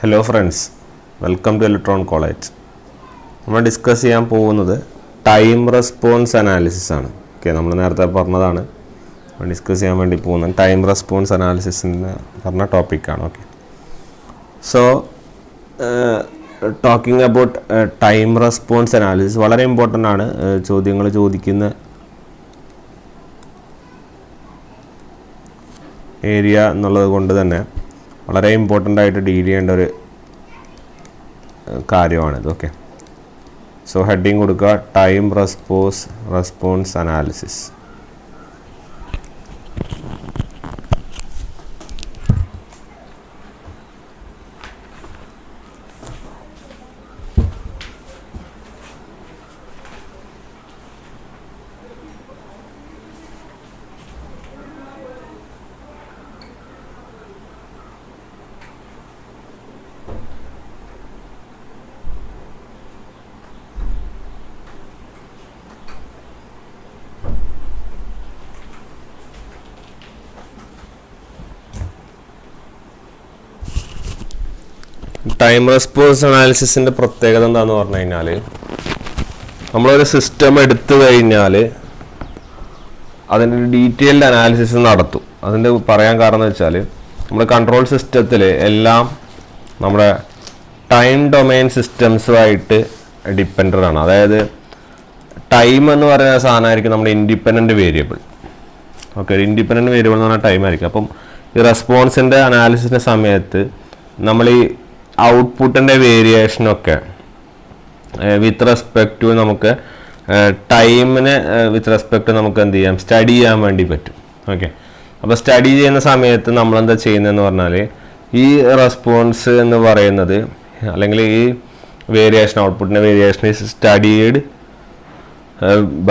Hello friends, welcome to Electron College. We will discuss time response analysis. Okay, we will discuss time response analysis topic. Okay. So, talking about time response analysis, very important area very important to deal with okay. So heading time response analysis. Time response analysis in the പ്രത്യേകത എന്താണെന്ന് പറഞ്ഞു കഴിഞ്ഞാൽ നമ്മളൊരു system എടുത്തു കഴിഞ്ഞാൽ അതിന്റെ detailed analysis നടത്തും. അതിന്റെ പറയാൻ കാരണം എന്ന് വെച്ചാൽ നമ്മുടെ കൺട്രോൾ സിസ്റ്റത്തിൽ എല്ലാം നമ്മുടെ ടൈം ഡൊമെയിൻ സിസ്റ്റംസുമായിട്ട് ഡിപെൻഡന്റ് ആണ്. അതായത് ടൈം എന്ന് പറയുന്ന സാധനമായിരിക്കും നമ്മുടെ independent variable. Okay, independent variable എന്ന് പറഞ്ഞാൽ ടൈം ആയിരിക്കും. അപ്പം ഈ റെസ്പോൺസിന്റെ അനാലിസിസിന്റെ സമയത്ത് നമ്മൾ ഈ ഔട്ട്പുട്ടിൻ്റെ വേരിയേഷനൊക്കെ വിത്ത് റെസ്പെക്ട് ടു നമുക്ക് ടൈമിന് വിത്ത് റെസ്പെക്ട് നമുക്ക് എന്ത് ചെയ്യാം, സ്റ്റഡി ചെയ്യാൻ വേണ്ടി പറ്റും. ഓക്കെ, അപ്പോൾ സ്റ്റഡി ചെയ്യുന്ന സമയത്ത് നമ്മളെന്താ ചെയ്യുന്നതെന്ന് പറഞ്ഞാൽ ഈ റെസ്പോൺസ് എന്ന് പറയുന്നത് അല്ലെങ്കിൽ ഈ വേരിയേഷൻ ഔട്ട്പുട്ടിൻ്റെ variation is studied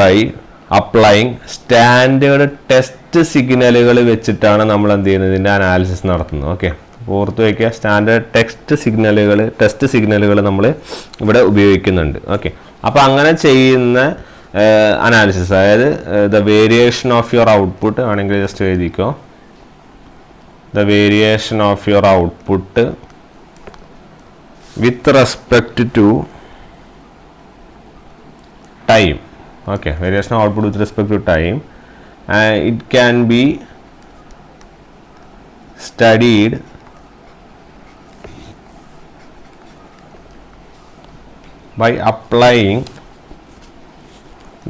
by applying standard test സിഗ്നലുകൾ വെച്ചിട്ടാണ് നമ്മൾ എന്ത് ചെയ്യുന്നത്, ഇതിൻ്റെ അനാലിസിസ് നടത്തുന്നത്. ഓക്കെ, ഓർത്ത് വയ്ക്കുക, സ്റ്റാൻഡേർഡ് ടെസ്റ്റ് സിഗ്നലുകൾ നമ്മൾ ഇവിടെ ഉപയോഗിക്കുന്നുണ്ട്. ഓക്കെ, അപ്പോൾ അങ്ങനെ ചെയ്യുന്ന അനാലിസിസ്, അതായത് the variation of your output ആണെങ്കിൽ ജസ്റ്റ് എഴുതിക്കോ, the variation of your output with respect to time. Okay, variation of output with respect to time, it can be studied by applying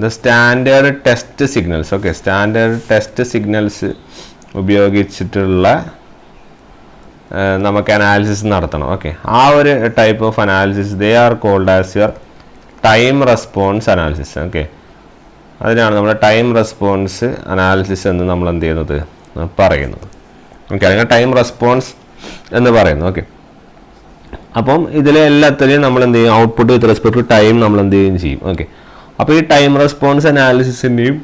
the standard test signals. Okay, standard test signals ഉപയോഗിച്ചിട്ടുള്ള നമുക്ക് analysis നടത്തണം. Okay, ആ ഒരു type of analysis they are called as your time response analysis. Okay, അതിനാണ് നമ്മൾ time response analysis എന്ന് നമ്മൾ എന്ത് ചെയ്യുന്നത്, പറയുന്നത്. ഓക്കെ, അല്ലെങ്കിൽ ടൈം റെസ്പോൺസ് എന്ന് പറയുന്നു. ഓക്കെ, അപ്പം ഇതിലെ എല്ലാത്തിനെയും നമ്മൾ എന്ത് ചെയ്യും, output with respect to time നമ്മൾ എന്ത് ചെയ്യും. ഓക്കെ, അപ്പോൾ ഈ ടൈം റെസ്പോൺസ് അനാലിസിസിൻ്റെയും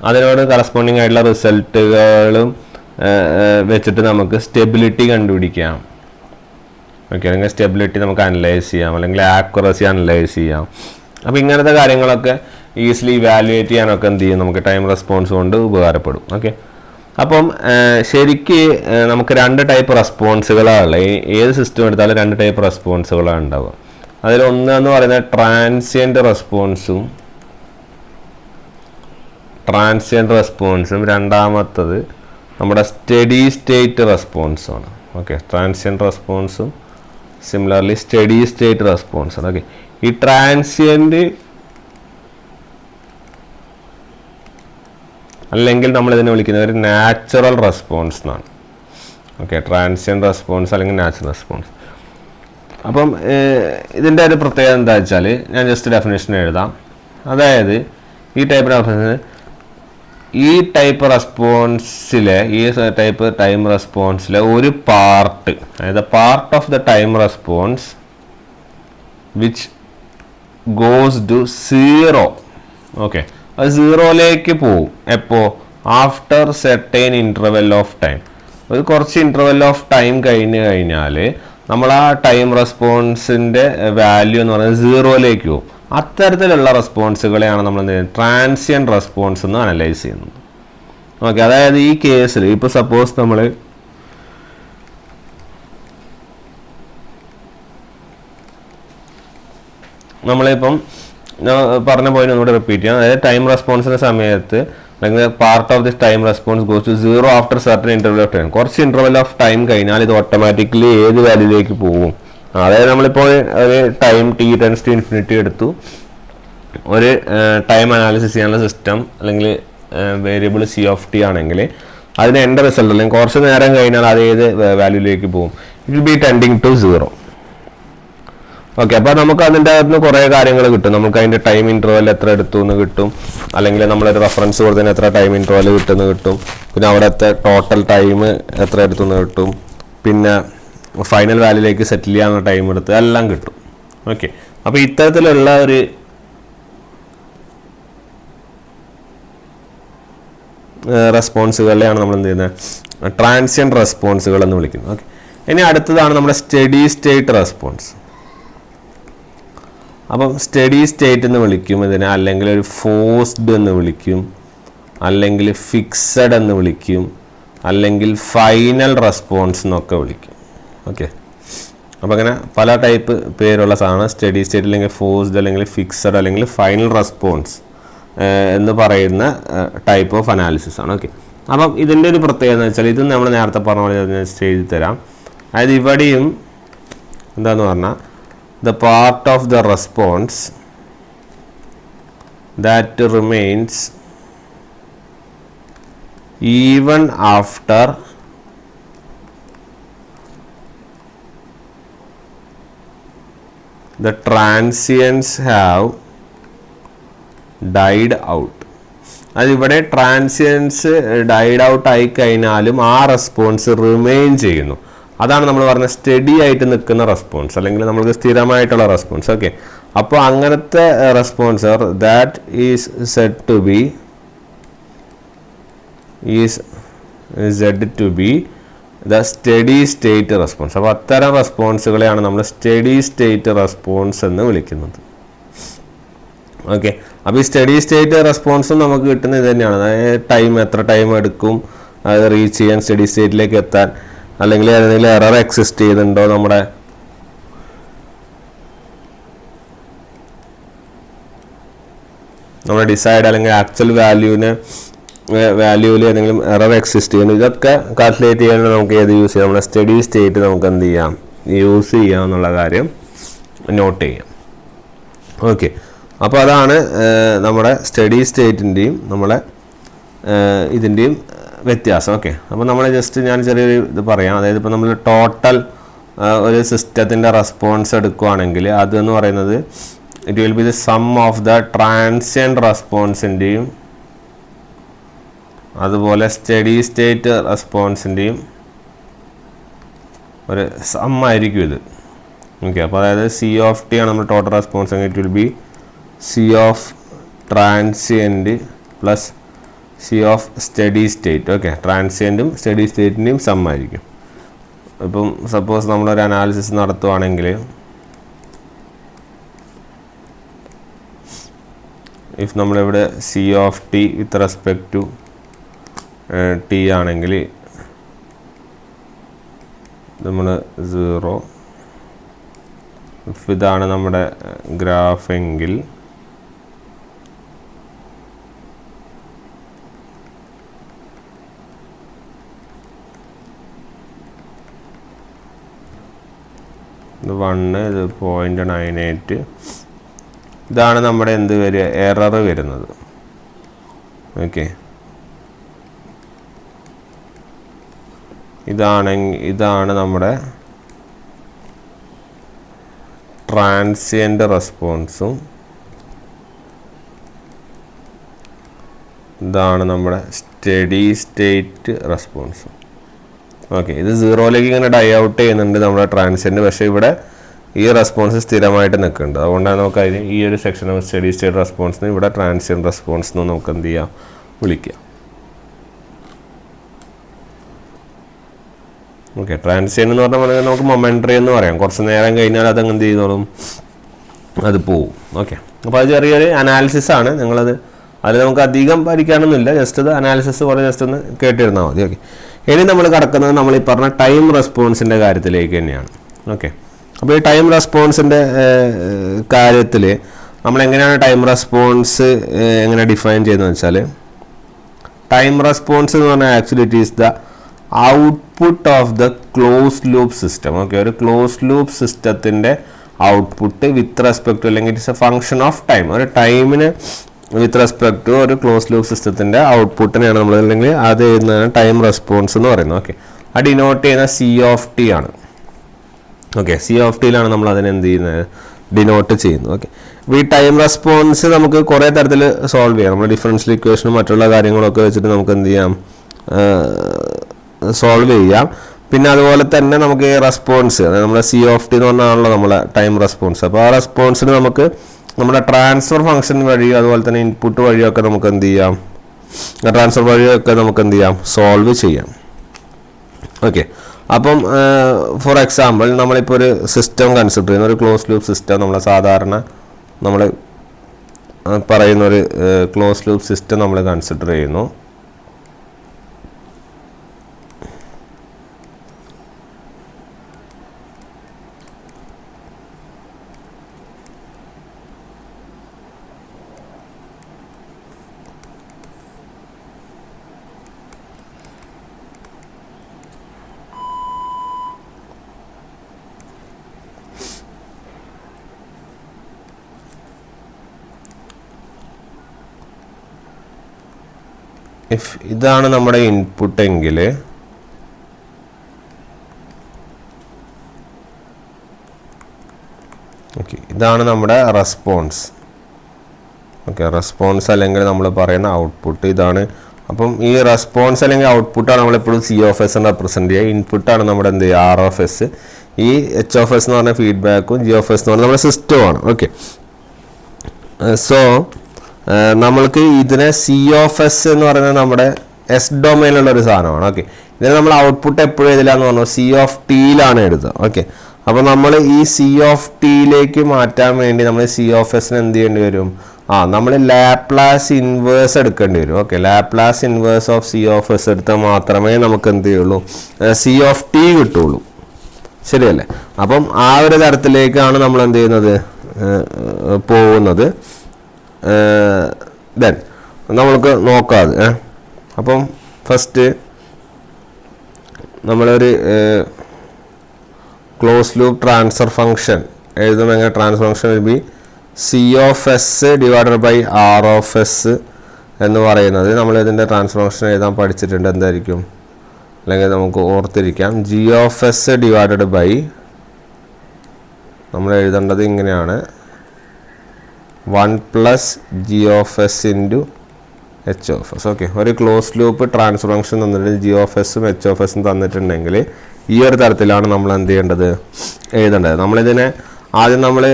അതിനോട് കറസ്പോണ്ടിങ് ആയിട്ടുള്ള റിസൾട്ടുകളും വെച്ചിട്ട് നമുക്ക് സ്റ്റെബിലിറ്റി കണ്ടുപിടിക്കാം. ഓക്കെ, അല്ലെങ്കിൽ സ്റ്റെബിലിറ്റി നമുക്ക് അനലൈസ് ചെയ്യാം, അല്ലെങ്കിൽ ആക്യുറസി അനലൈസ് ചെയ്യാം. അപ്പോൾ ഇങ്ങനത്തെ കാര്യങ്ങളൊക്കെ ഈസിലി ഇവാലുവേറ്റ് ചെയ്യാനൊക്കെ എന്ത് ചെയ്യും, നമുക്ക് ടൈം റെസ്പോൺസ് കൊണ്ട് ഉപകാരപ്പെടും. ഓക്കെ, അപ്പം ശരിക്ക് നമുക്ക് രണ്ട് ടൈപ്പ് റെസ്പോൺസുകളാണ്, ഏത് സിസ്റ്റം എടുത്താലും രണ്ട് ടൈപ്പ് റെസ്പോൺസുകളാണ് ഉണ്ടാവുക. അതിലൊന്നെന്ന് പറയുന്നത് ട്രാൻസിയൻ്റ് റെസ്പോൺസും രണ്ടാമത്തത് നമ്മുടെ സ്റ്റഡി സ്റ്റേറ്റ് റെസ്പോൺസുമാണ്. ഓക്കെ, ട്രാൻസിയൻ്റ് റെസ്പോൺസും സിമിലർലി സ്റ്റഡി സ്റ്റേറ്റ് റെസ്പോൺസാണ്. ഓക്കെ, ഈ ട്രാൻസിയൻ്റ് അല്ലെങ്കിൽ നമ്മൾ ഇതിനെ വിളിക്കുന്നത് ഒരു നാച്ചുറൽ റെസ്പോൺസ് എന്നാണ്. ഓക്കെ, ട്രാൻസിയൻ്റ് റെസ്പോൺസ് അല്ലെങ്കിൽ നാച്ചുറൽ റെസ്പോൺസ്. അപ്പം ഇതിൻ്റെ ഒരു പ്രത്യേകത എന്താ വെച്ചാൽ ഞാൻ ജസ്റ്റ് ഡെഫിനേഷൻ എഴുതാം. അതായത് ഈ ടൈപ്പ് റെസ്പോൺസിലെ ടൈം റെസ്പോൺസിലെ ഒരു പാർട്ട്, അതായത് part of the time response which goes to zero. Okay, അത് സീറോയിലേക്ക് പോവും എപ്പോൾ, after certain interval of time. ഒരു കുറച്ച് ഇൻ്റർവെൽ ഓഫ് ടൈം കഴിഞ്ഞാൽ നമ്മൾ ആ ടൈം റെസ്പോൺസിൻ്റെ വാല്യൂ എന്ന് പറയുന്നത് സീറോയിലേക്ക് പോകും. അത്തരത്തിലുള്ള റെസ്പോൺസുകളെയാണ് നമ്മൾ എന്ത് ചെയ്യുന്നത്, ട്രാൻസിയൻറ്റ് റെസ്പോൺസ് എന്ന് അനലൈസ് ചെയ്യുന്നത്. ഓക്കെ, അതായത് ഈ കേസിൽ ഇപ്പോൾ സപ്പോസ് നമ്മൾ നമ്മളിപ്പം പറഞ്ഞ പോയിന്റ് ഒന്നുകൂടെ റിപ്പീറ്റ് ചെയ്യാം. അതായത് ടൈം റെസ്പോൺസിന്റെ സമയത്ത് അല്ലെങ്കിൽ part of this time response goes to 0 after certain interval of time. കുറച്ച് ഇന്റർവൽ ഓഫ് ടൈം കഴിഞ്ഞാൽ ഇത് ഓട്ടോമാറ്റിക്കലി ഏത് വാല്യൂലേക്ക് പോകും. അതായത് നമ്മളിപ്പോൾ ഒരു time t tends to infinity എടുത്തു, ഒരു ടൈം അനാലിസിസ് ചെയ്യാനുള്ള സിസ്റ്റം അല്ലെങ്കിൽ വേരിയബിൾ c ആണെങ്കിൽ അതിന് എൻ്റെ റിസൾട്ട് അല്ലെങ്കിൽ കുറച്ച് നേരം കഴിഞ്ഞാൽ അത് ഏത് വാല്യൂയിലേക്ക് പോകും? It will be tending to 0. Okay, അപ്പോൾ നമുക്ക് അതിൻ്റെ അകത്ത് കുറേ കാര്യങ്ങൾ കിട്ടും. നമുക്ക് അതിൻ്റെ ടൈം ഇൻ്റർവൽ എത്ര എടുത്തു എന്ന് കിട്ടും, അല്ലെങ്കിൽ നമ്മളൊരു റെഫറൻസ് കൊടുത്തതിന് എത്ര ടൈം ഇൻ്റർവൽ കിട്ടുമെന്ന് കിട്ടും, പിന്നെ അവിടുത്തെ ടോട്ടൽ ടൈം എത്ര എടുത്തു എന്ന് കിട്ടും, പിന്നെ ഫൈനൽ വാല്യൂയിലേക്ക് സെറ്റിൽ ചെയ്യാനുള്ള ടൈം എടുത്ത് എല്ലാം കിട്ടും. ഓക്കെ, അപ്പോൾ ഇത്തരത്തിലുള്ള ഒരു റെസ്പോൺസുകളെയാണ് നമ്മൾ എന്ത് ചെയ്യുന്നത്? ട്രാൻസിയൻറ്റ് റെസ്പോൺസുകൾ എന്ന് വിളിക്കുന്നത്. ഓക്കെ, ഇനി അടുത്തതാണ് നമ്മുടെ സ്റ്റഡി സ്റ്റേറ്റ് റെസ്പോൺസ്. അപ്പം സ്റ്റഡി സ്റ്റേറ്റ് എന്ന് വിളിക്കും ഇതിനെ, അല്ലെങ്കിൽ ഒരു ഫോഴ്സ്ഡ് എന്ന് വിളിക്കും, അല്ലെങ്കിൽ ഫിക്സഡ് എന്ന് വിളിക്കും, അല്ലെങ്കിൽ ഫൈനൽ റെസ്പോൺസ് എന്നൊക്കെ വിളിക്കും. ഓക്കെ, അപ്പോൾ അങ്ങനെ പല ടൈപ്പ് പേരുള്ള സാധനം സ്റ്റഡി സ്റ്റേറ്റ്, അല്ലെങ്കിൽ ഫോഴ്സ്ഡ്, അല്ലെങ്കിൽ ഫിക്സഡ്, അല്ലെങ്കിൽ ഫൈനൽ റെസ്പോൺസ് എന്ന് പറയുന്ന ടൈപ്പ് ഓഫ് അനാലിസിസ് ആണ്. ഓക്കെ, അപ്പം ഇതിൻ്റെ ഒരു പ്രത്യേകത എന്ന് വെച്ചാൽ ഇത് നമ്മൾ നേരത്തെ പറഞ്ഞ പോലെ എഴുതി തരാം. അതായത് ഇവിടെയും എന്താന്ന് പറഞ്ഞാൽ the part of the response that remains even after the transients have died out. അതിവിടെ ട്രാൻസിയൻസ് ഡൈഡ് ഔട്ട് ആയി കഴിഞ്ഞാലും ആ റെസ്പോൺസ് റിമെയിൻ ചെയ്യുന്നു. അതാണ് നമ്മൾ പറഞ്ഞ സ്റ്റഡി ആയിട്ട് നിൽക്കുന്ന റെസ്പോൺസ്, അല്ലെങ്കിൽ നമ്മൾക്ക് സ്ഥിരമായിട്ടുള്ള റെസ്പോൺസ്. ഓക്കെ, അപ്പോൾ അങ്ങനത്തെ response that is said to be the steady state response. അപ്പോൾ അത്തരം റെസ്പോൺസുകളെയാണ് നമ്മൾ സ്റ്റഡി സ്റ്റേറ്റ് റെസ്പോൺസ് എന്ന് വിളിക്കുന്നത്. ഓക്കെ, അപ്പോൾ ഈ സ്റ്റഡി സ്റ്റേറ്റ് റെസ്പോൺസും നമുക്ക് കിട്ടുന്നത് ഇത് തന്നെയാണ്. അതായത് എത്ര ടൈം എടുക്കും അത് റീച്ച് ചെയ്യാൻ, സ്റ്റഡി സ്റ്റേറ്റിലേക്ക് എത്താൻ, അല്ലെങ്കിൽ ഏതെങ്കിലും എറർ എക്സിസ്റ്റ് ചെയ്യുന്നുണ്ടോ നമ്മുടെ ഡിസൈഡ് അല്ലെങ്കിൽ ആക്ച്വൽ വാല്യൂവിൽ ഏതെങ്കിലും എറർ എക്സിസ്റ്റ് ചെയ്യുന്നു, ഇതൊക്കെ കാൽക്കുലേറ്റ് ചെയ്യാൻ നമുക്ക് ഏത് യൂസ് ചെയ്യാം? നമ്മുടെ സ്റ്റഡി സ്റ്റേറ്റ് നമുക്ക് എന്ത് ചെയ്യാം? യൂസ് ചെയ്യാം എന്നുള്ള കാര്യം നോട്ട് ചെയ്യാം. ഓക്കെ, അപ്പോൾ അതാണ് നമ്മുടെ സ്റ്റഡി സ്റ്റേറ്റിൻ്റെയും നമ്മളെ ഇതിൻ്റെയും വ്യത്യാസം. ഓക്കെ, അപ്പോൾ നമ്മൾ ഞാൻ ചെറിയൊരു ഇത് പറയാം. അതായത് ഇപ്പോൾ നമ്മൾ ടോട്ടൽ ഒരു സിസ്റ്റത്തിൻ്റെ റെസ്പോൺസ് എടുക്കുകയാണെങ്കിൽ അതെന്ന് പറയുന്നത് it will be the sum of the transient റെസ്പോൺസിൻ്റെയും അതുപോലെ സ്റ്റഡി സ്റ്റേറ്റ് റെസ്പോൺസിൻ്റെയും ഒരു സം ആയിരിക്കും ഇത്. ഓക്കെ, അപ്പോൾ അതായത് C of t ആണ് നമ്മൾ ടോട്ടൽ റെസ്പോൺസ് എങ്കിൽ it will be C of transient plus C of steady state. Okay, ട്രാൻസിയൻറ്റും സ്റ്റഡി സ്റ്റേറ്റിൻ്റെയും സം ആയിരിക്കും. ഇപ്പം സപ്പോസ് നമ്മളൊരു അനാലിസിസ് നടത്തുവാണെങ്കിൽ ഇഫ് നമ്മളിവിടെ C of t with respect to t ആണെങ്കിൽ നമ്മൾ 0, ഇഫ് ഇതാണ് നമ്മുടെ ഗ്രാഫ് എങ്കിൽ ഇത് 1, ഇത് 0.98, ഇതാണ് നമ്മുടെ എന്ത് വരിക? എറർ വരുന്നത്. ഓക്കെ, ഇതാണ് നമ്മുടെ ട്രാൻസിയൻ്റ് റെസ്പോൺസും ഇതാണ് നമ്മുടെ സ്റ്റഡി സ്റ്റേറ്റ് റെസ്പോൺസും. ഓക്കെ, ഇത് 0ലേക്ക് ഇങ്ങനെ ഡൈ ഔട്ട് ചെയ്യുന്നുണ്ട് നമ്മുടെ ട്രാൻസിയൻ്റ്, പക്ഷേ ഇവിടെ ഈ റെസ്പോൺസ് സ്ഥിരമായിട്ട് നിൽക്കുന്നുണ്ട്. അതുകൊണ്ടാണ് നമുക്ക് അതിന് ഈ ഒരു സെക്ഷൻ ഓഫ് സ്റ്റഡി സ്റ്റേറ്റ് റെസ്പോൺസിന് ഇവിടെ ട്രാൻസിയൻ്റ് റെസ്പോൺസ് എന്ന് നമുക്ക് എന്ത് ചെയ്യാം? വിളിക്കാം. ഓക്കെ, ട്രാൻസിയൻ്റ് എന്ന് പറഞ്ഞാൽ നമുക്ക് മൊമെൻ്ററി എന്ന് പറയാം. കുറച്ച് നേരം കഴിഞ്ഞാൽ അത് എന്ത് ചെയ്തോളും? അത് പോവും. ഓക്കെ, അപ്പോൾ അത് ചെറിയൊരു അനാലിസിസ് ആണ്. അതിൽ നമുക്ക് അധികം പഠിക്കാനൊന്നുമില്ല, ജസ്റ്റ് അത് അനാലിസിസ് പോലെ ജസ്റ്റ് ഒന്ന് കേട്ടിരുന്നാൽ മതി. ഓക്കെ, ഇനി നമ്മൾ കിടക്കുന്നത് നമ്മൾ ഈ പറഞ്ഞ ടൈം റെസ്പോൺസിൻ്റെ കാര്യത്തിലേക്ക് തന്നെയാണ്. ഓക്കെ, അപ്പോൾ ഈ ടൈം റെസ്പോൺസിൻ്റെ കാര്യത്തിൽ നമ്മളെങ്ങനെയാണ് ടൈം റെസ്പോൺസ് എങ്ങനെ ഡിഫൈൻ ചെയ്യുന്നത് വെച്ചാൽ, ടൈം റെസ്പോൺസ് എന്ന് പറഞ്ഞാൽ actually it is the output of the closed loop system. Okay, ഒരു ക്ലോസ്ഡ് ലൂപ്പ് സിസ്റ്റത്തിൻ്റെ ഔട്ട്പുട്ട് വിത്ത് റെസ്പെക്ട് ടു, അല്ലെങ്കിൽ it's A function of time. ഒരു ടൈമിന് വിത്ത് റെസ്പെക്ട് ടു ഒരു ക്ലോസ്ഡ് ലൂപ്പ് സിസ്റ്റത്തിൻ്റെ ഔട്ട്പുട്ടിനെയാണ് നമ്മൾ, അല്ലെങ്കിൽ അത് ചെയ്യുന്നതാണ് ടൈം റെസ്പോൺസ് എന്ന് പറയുന്നത്. ഓക്കെ, അത് ഡിനോട്ട് ചെയ്യുന്ന C(t) ആണ്. ഓക്കെ, C(t)യിലാണ് നമ്മൾ അതിനെ എന്ത് ചെയ്യുന്നത്, ഡിനോട്ട് ചെയ്യുന്നത്. ഓക്കെ, അപ്പോൾ ഈ ടൈം റെസ്പോൺസ് നമുക്ക് കുറേ തരത്തിൽ സോൾവ് ചെയ്യാം. നമ്മൾ ഡിഫറൻഷ്യൽ ഇക്വേഷനും മറ്റുള്ള കാര്യങ്ങളൊക്കെ വെച്ചിട്ട് നമുക്ക് എന്ത് ചെയ്യാം, സോൾവ് ചെയ്യാം. പിന്നെ അതുപോലെ തന്നെ നമുക്ക് ഈ റെസ്പോൺസ്, അതായത് നമ്മുടെ C(t) എന്ന് പറഞ്ഞാണല്ലോ നമ്മളെ ടൈം റെസ്പോൺസ്. അപ്പോൾ ആ റെസ്പോൺസിന് നമുക്ക് നമ്മുടെ ട്രാൻസ്ഫർ ഫംഗ്ഷൻ വഴിയോ അതുപോലെ തന്നെ ഇൻപുട്ട് വഴിയോ ഒക്കെ നമുക്ക് എന്ത് ചെയ്യാം, ട്രാൻസ്ഫർ വഴിയോ ഒക്കെ നമുക്ക് എന്ത് ചെയ്യാം, സോൾവ് ചെയ്യാം. ഓക്കെ, അപ്പം ഫോർ എക്സാമ്പിൾ നമ്മളിപ്പോൾ ഒരു സിസ്റ്റം കൺസിഡർ ചെയ്യുന്ന ഒരു ക്ലോസ് ലൂപ്പ് സിസ്റ്റം, നമ്മൾ സാധാരണ നമ്മൾ പറയുന്ന ഒരു ക്ലോസ് ലൂപ്പ് സിസ്റ്റം നമ്മൾ കൺസിഡർ ചെയ്യുന്നു. ഇഫ് ഇതാണ് നമ്മുടെ ഇൻപുട്ട് എങ്കിൽ ഓക്കെ, ഇതാണ് നമ്മുടെ റെസ്പോൺസ്. ഓക്കെ, റെസ്പോൺസ് അല്ലെങ്കിൽ നമ്മൾ പറയുന്ന ഔട്ട്പുട്ട് ഇതാണ്. അപ്പം ഈ റെസ്പോൺസ് അല്ലെങ്കിൽ ഔട്ട്പുട്ടാണ് നമ്മളെപ്പോഴും C(s) റെപ്രസെൻറ്റ് ചെയ്യുക. ഇൻപുട്ടാണ് നമ്മുടെ എന്ത് ചെയ്യുക, R(s). ഈ H(s) എന്ന് പറഞ്ഞ ഫീഡ്ബാക്കും G(s) എന്ന് പറഞ്ഞാൽ നമ്മുടെ സിസ്റ്റമാണ്. ഓക്കെ, സോ നമ്മൾക്ക് ഇതിനെ C(s) എന്ന് പറയുന്നത് നമ്മുടെ S ഡൊമൈനിലുള്ളൊരു സാധനമാണ്. ഓക്കെ, ഇതിന് നമ്മൾ ഔട്ട്പുട്ട് എപ്പോഴും എഴുതില്ലാന്ന് പറഞ്ഞു, C(t)യിലാണ് എഴുതുക. ഓക്കെ, അപ്പോൾ നമ്മൾ ഈ C(t)യിലേക്ക് മാറ്റാൻ വേണ്ടി നമ്മൾ C(s)ന് എന്ത് ചെയ്യേണ്ടി വരും, നമ്മൾ ലാപ്ലാസ് ഇൻവേഴ്സ് എടുക്കേണ്ടി വരും. Okay, Laplace inverse of C(s) എടുത്താൽ മാത്രമേ നമുക്ക് എന്ത് ചെയ്യുള്ളൂ, C(t) കിട്ടുള്ളൂ. ശരിയല്ലേ? അപ്പം ആ ഒരു തരത്തിലേക്കാണ് നമ്മൾ എന്ത് ചെയ്യുന്നത്, പോകുന്നത്. ദെൻ നമ്മൾക്ക് നോക്കാം. അപ്പം ഫസ്റ്റ് നമ്മളൊരു ക്ലോസ് ലൂപ്പ് ട്രാൻസ്ഫർ ഫംഗ്ഷൻ എഴുതുമ്പോൾ എങ്ങനെ, transfer function will be C(s) divided by R(s) എന്ന് പറയുന്നത് നമ്മൾ ഇതിൻ്റെ ട്രാൻസ്ഫർ ഫംഗ്ഷൻ എഴുതാൻ പഠിച്ചിട്ടുണ്ട്. എന്തായിരിക്കും, അല്ലെങ്കിൽ നമുക്ക് ഓർത്തിരിക്കാം, G(s) ഡിവൈഡഡ് ബൈ, നമ്മൾ എഴുതേണ്ടത് ഇങ്ങനെയാണ്, 1 + G(s) ഇൻറ്റു H(s). ഓക്കെ, ഒരു ക്ലോസ് ലൂപ്പ് ട്രാൻസ്ഫർ ഫംഗ്ഷൻ തന്നിട്ട് G(s)ഉം H(s)ഉം തന്നിട്ടുണ്ടെങ്കിൽ ഈ ഒരു തരത്തിലാണ് നമ്മൾ എന്ത് ചെയ്യേണ്ടത്, എഴുതേണ്ടത്. നമ്മളിതിനെ ആദ്യം നമ്മൾ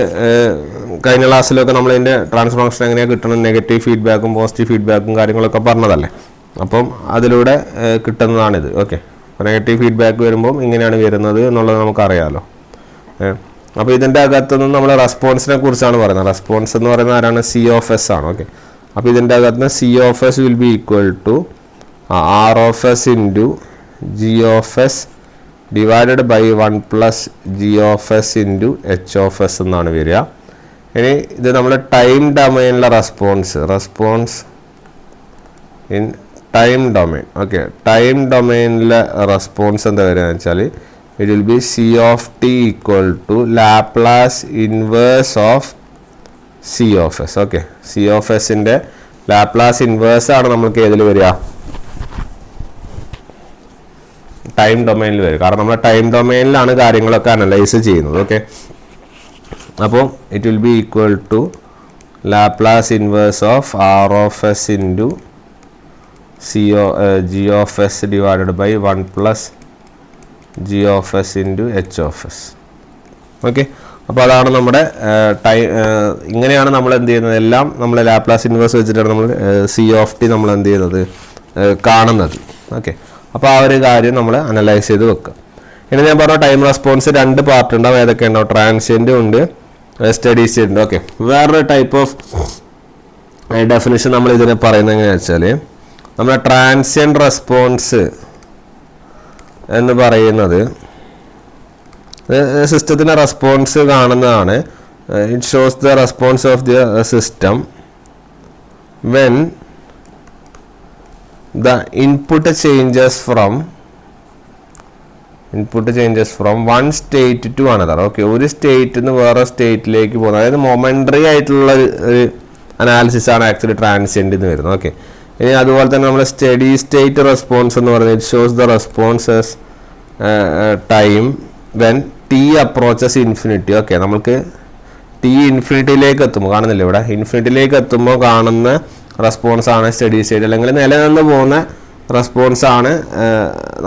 കഴിഞ്ഞ ക്ലാസ്സിലൊക്കെ നമ്മളിതിൻ്റെ ട്രാൻസ്ഫർ ഫംഗ്ഷൻ എങ്ങനെയാണ് കിട്ടണം, നെഗറ്റീവ് ഫീഡ്ബാക്കും പോസിറ്റീവ് ഫീഡ്ബാക്കും കാര്യങ്ങളൊക്കെ പറഞ്ഞതല്ലേ. അപ്പം അതിലൂടെ കിട്ടുന്നതാണിത്. ഓക്കെ, അപ്പോൾ നെഗറ്റീവ് ഫീഡ്ബാക്ക് വരുമ്പം ഇങ്ങനെയാണ് വരുന്നത് എന്നുള്ളത് നമുക്കറിയാമല്ലോ. അപ്പോൾ ഇതിൻ്റെ അകത്തുനിന്ന് നമ്മൾ റെസ്പോൺസിനെ കുറിച്ചാണ് പറയുന്നത്. റെസ്പോൺസ് എന്ന് പറയുന്നത് ആരാണ്, C(s) ആണ്. ഓക്കെ, അപ്പോൾ ഇതിൻ്റെ അകത്തുനിന്ന് C(s) will be equal to R(s) into G(s) divided by 1 + G(s) into H(s) എന്നാണ് വരിക. ഇനി ഇത് നമ്മുടെ ടൈം ഡൊമൈനിലെ response in time domain. Okay, time ഡൊമൈനിലെ റെസ്പോൺസ് എന്താ വരിക എന്ന് വെച്ചാൽ, it will be C(t) equal to Laplace inverse of C(s). Okay, C(s)ൻ്റെ ലാപ്ലാസ് ഇൻവേഴ്സ് ആണ് നമുക്ക് ഏതിൽ വരിക, ടൈം ഡൊമൈനിൽ വരിക. കാരണം നമ്മൾ ടൈം ഡൊമൈനിലാണ് കാര്യങ്ങളൊക്കെ അനലൈസ് ചെയ്യുന്നത്. ഓക്കെ, അപ്പോൾ it will be equal to Laplace inverse of R(s) into G(s) divided by 1 + G(s) into H(s). Okay, അപ്പോൾ അതാണ് നമ്മുടെ ഇങ്ങനെയാണ് നമ്മൾ എന്ത് ചെയ്യുന്നത്, എല്ലാം നമ്മൾ ലാപ്ലാസ് ഇൻവേഴ്സ് വെച്ചിട്ടാണ് നമ്മൾ C(t) നമ്മൾ എന്ത് ചെയ്യുന്നത്, കാണുന്നത്. ഓക്കെ, അപ്പോൾ ആ ഒരു കാര്യം നമ്മൾ അനലൈസ് ചെയ്ത് വെക്കുക. ഇനി ഞാൻ പറഞ്ഞ ടൈം റെസ്പോൺസ് 2 പാർട്ട് ഉണ്ടാവും. ഏതൊക്കെ ഉണ്ടാവും, ട്രാൻസിയൻറ്റും ഉണ്ട്, സ്റ്റഡി സ്റ്റേറ്റ് ഉണ്ട്. ഓക്കെ, വേറൊരു ടൈപ്പ് ഓഫ് ഡെഫിനിഷൻ നമ്മൾ ഇതിനെ പറയുന്നത് എങ്ങനെയാണെന്ന് വെച്ചാൽ, നമ്മുടെ ട്രാൻസിയൻറ്റ് റെസ്പോൺസ് എന്ന് പറയുന്നത് സിസ്റ്റത്തിൻ്റെ റെസ്പോൺസ് കാണുന്നതാണ്. It shows the response of the system when the input changes from one state to another. Okay, ഒരു സ്റ്റേറ്റിൽ നിന്ന് വേറെ സ്റ്റേറ്റിലേക്ക് പോകുന്നത്, അതായത് മൊമെൻ്ററി ആയിട്ടുള്ള ഒരു അനാലിസിസ് ആണ് ആക്ച്വലി ട്രാൻസിയൻ്റ് എന്ന് വരുന്നത്. ഓക്കെ, ഇനി അതുപോലെ തന്നെ നമ്മൾ സ്റ്റഡി സ്റ്റേറ്റ് റെസ്പോൺസ് എന്ന് പറയുന്നത് it shows the responses time when T approaches infinity. Okay, നമുക്ക് ടി ഇൻഫിനിറ്റിയിലേക്ക് എത്തുമ്പോൾ കാണുന്നില്ല, ഇവിടെ ഇൻഫിനിറ്റിയിലേക്ക് എത്തുമ്പോൾ കാണുന്ന റെസ്പോൺസ് ആണ് സ്റ്റഡി സ്റ്റേറ്റ്, അല്ലെങ്കിൽ നിലനിന്ന് പോകുന്ന റെസ്പോൺസ് ആണ്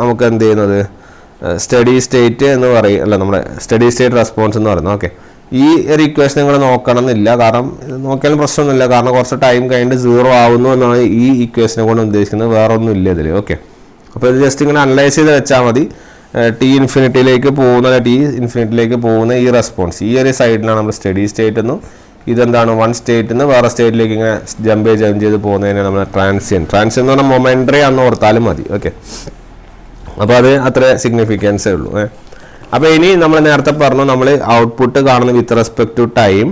നമുക്ക് എന്ത് ചെയ്യുന്നത് സ്റ്റഡി സ്റ്റേറ്റ് എന്ന് പറയും, അല്ല നമ്മുടെ സ്റ്റഡി സ്റ്റേറ്റ് റെസ്പോൺസ് എന്ന് പറയുന്നത്. ഓക്കെ, ഈ ഒരു ഇക്വേഷൻ നിങ്ങൾ നോക്കണം എന്നില്ല, കാരണം നോക്കിയാലും പ്രശ്നമൊന്നുമില്ല, കാരണം കുറച്ച് ടൈം കഴിഞ്ഞിട്ട് 0 ആവുന്നു എന്നാണ് ഈ ഇക്വേഷനെ കൊണ്ട് ഉദ്ദേശിക്കുന്നത്, വേറെ ഒന്നും ഇല്ല ഇതിൽ. ഓക്കെ, അപ്പോൾ ഇത് ജസ്റ്റ് ഇങ്ങനെ അനലൈസ് ചെയ്ത് വെച്ചാൽ മതി. ടി ഇൻഫിനിറ്റിയിലേക്ക് പോകുന്ന ഈ റെസ്പോൺസ്, ഈ ഒരു സൈഡിലാണ് നമ്മൾ സ്റ്റഡി സ്റ്റേറ്റ് എന്നും, ഇതെന്താണ് വൺ സ്റ്റേറ്റിൽ നിന്ന് വേറെ സ്റ്റേറ്റിലേക്ക് ഇങ്ങനെ ജമ്പ് ചെയ്ത് പോകുന്നതിനെ നമ്മൾ ട്രാൻസിയൻറ്റ് എന്ന് പറഞ്ഞാൽ മൊമെൻ്ററി ആണെന്ന് ഓർത്താലും മതി. ഓക്കെ, അപ്പോൾ അത് അത്ര സിഗ്നിഫിക്കൻസേ ഉള്ളൂ. അപ്പോൾ ഇനി നമ്മൾ നേരത്തെ പറഞ്ഞു, നമ്മൾ ഔട്ട്പുട്ട് കാണുന്ന with respect to time,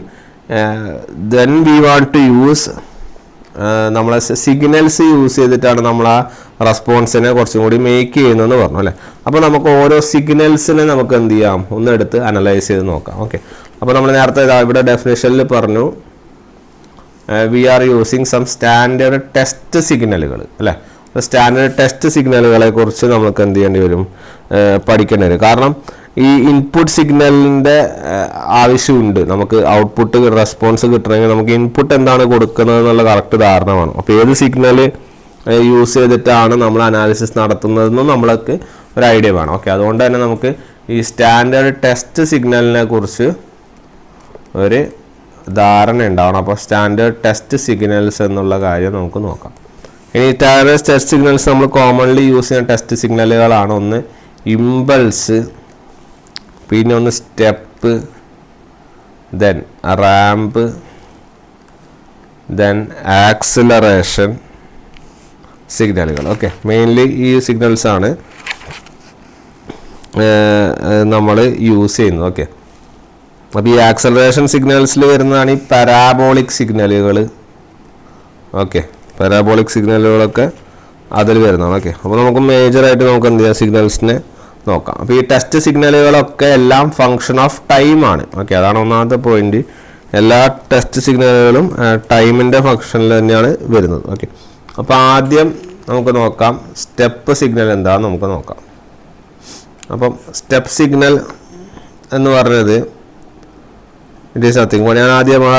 then we want to use നമ്മളെ സിഗ്നൽസ് യൂസ് ചെയ്തിട്ടാണ് നമ്മൾ ആ റെസ്പോൺസിനെ കുറച്ചും കൂടി മേക്ക് ചെയ്യുന്നതെന്ന് പറഞ്ഞു അല്ലേ. അപ്പോൾ നമുക്ക് ഓരോ സിഗ്നൽസിനെ നമുക്ക് എന്ത് ചെയ്യാം, ഒന്നെടുത്ത് അനലൈസ് ചെയ്ത് നോക്കാം. ഓക്കെ, അപ്പോൾ നമ്മൾ നേരത്തെ ഇവിടെ ഡെഫിനേഷനിൽ പറഞ്ഞു we are using some standard test സിഗ്നലുകൾ അല്ലേ. സ്റ്റാൻഡേർഡ് ടെസ്റ്റ് സിഗ്നലുകളെ കുറിച്ച് നമുക്ക് എന്ത് ചെയ്യേണ്ടി വരും, പഠിക്കേണ്ടി വരും. കാരണം ഈ ഇൻപുട്ട് സിഗ്നലിൻ്റെ ആവശ്യമുണ്ട്, നമുക്ക് ഔട്ട്പുട്ട് റെസ്പോൺസ് കിട്ടണമെങ്കിൽ നമുക്ക് ഇൻപുട്ട് എന്താണ് കൊടുക്കുന്നത് എന്നുള്ള കറക്റ്റ് ധാരണ വേണം. അപ്പോൾ ഏത് സിഗ്നൽ യൂസ് ചെയ്തിട്ടാണ് നമ്മൾ അനാലിസിസ് നടത്തുന്നതെന്നും നമ്മൾക്ക് ഒരു ഐഡിയ വേണം. ഓക്കെ, അതുകൊണ്ട് തന്നെ നമുക്ക് ഈ സ്റ്റാൻഡേർഡ് ടെസ്റ്റ് സിഗ്നലിനെ കുറിച്ച് ഒരു ധാരണ ഉണ്ടാവണം. അപ്പോൾ സ്റ്റാൻഡേർഡ് ടെസ്റ്റ് സിഗ്നൽസ് എന്നുള്ള കാര്യം നമുക്ക് നോക്കാം. ഇനി സ്റ്റാൻഡേർഡ് ടെസ്റ്റ് സിഗ്നൽസ് നമ്മൾ കോമൺലി യൂസ് ചെയ്യുന്ന ടെസ്റ്റ് സിഗ്നലുകളാണ്. ഒന്ന് ഇമ്പൾസ്, പിന്നെ ഒന്ന് step, then ramp, then acceleration സിഗ്നലുകൾ. ഓക്കെ, മെയിൻലി ഈ സിഗ്നൽസ് ആണ് നമ്മൾ യൂസ് ചെയ്യുന്നത്. ഓക്കെ, അപ്പോൾ ഈ ആക്സലറേഷൻ സിഗ്നൽസിൽ വരുന്നതാണ് ഈ പാരാബോളിക് സിഗ്നലുകൾ. ഓക്കെ, പാരാബോളിക് സിഗ്നലുകളൊക്കെ അതിൽ വരുന്നതാണ്. ഓക്കെ, അപ്പോൾ നമുക്ക് മേജറായിട്ട് നമുക്ക് എന്ത് ചെയ്യാം, സിഗ്നൽസിനെ നോക്കാം. അപ്പോൾ ഈ ടെസ്റ്റ് സിഗ്നലുകളൊക്കെ എല്ലാം ഫങ്ഷൻ ഓഫ് ടൈമാണ്. ഓക്കെ, അതാണ് ഒന്നാമത്തെ പോയിന്റ്. എല്ലാ ടെസ്റ്റ് സിഗ്നലുകളും ടൈമിൻ്റെ ഫങ്ഷനിൽ തന്നെയാണ് വരുന്നത്. ഓക്കെ, അപ്പോൾ ആദ്യം നമുക്ക് നോക്കാം സ്റ്റെപ്പ് സിഗ്നൽ എന്താണെന്ന് നമുക്ക് നോക്കാം. അപ്പം സ്റ്റെപ്പ് സിഗ്നൽ എന്ന് പറഞ്ഞത് ഇറ്റ് ഈസ് നത്തിങ്. ഞാൻ ആദ്യം ആ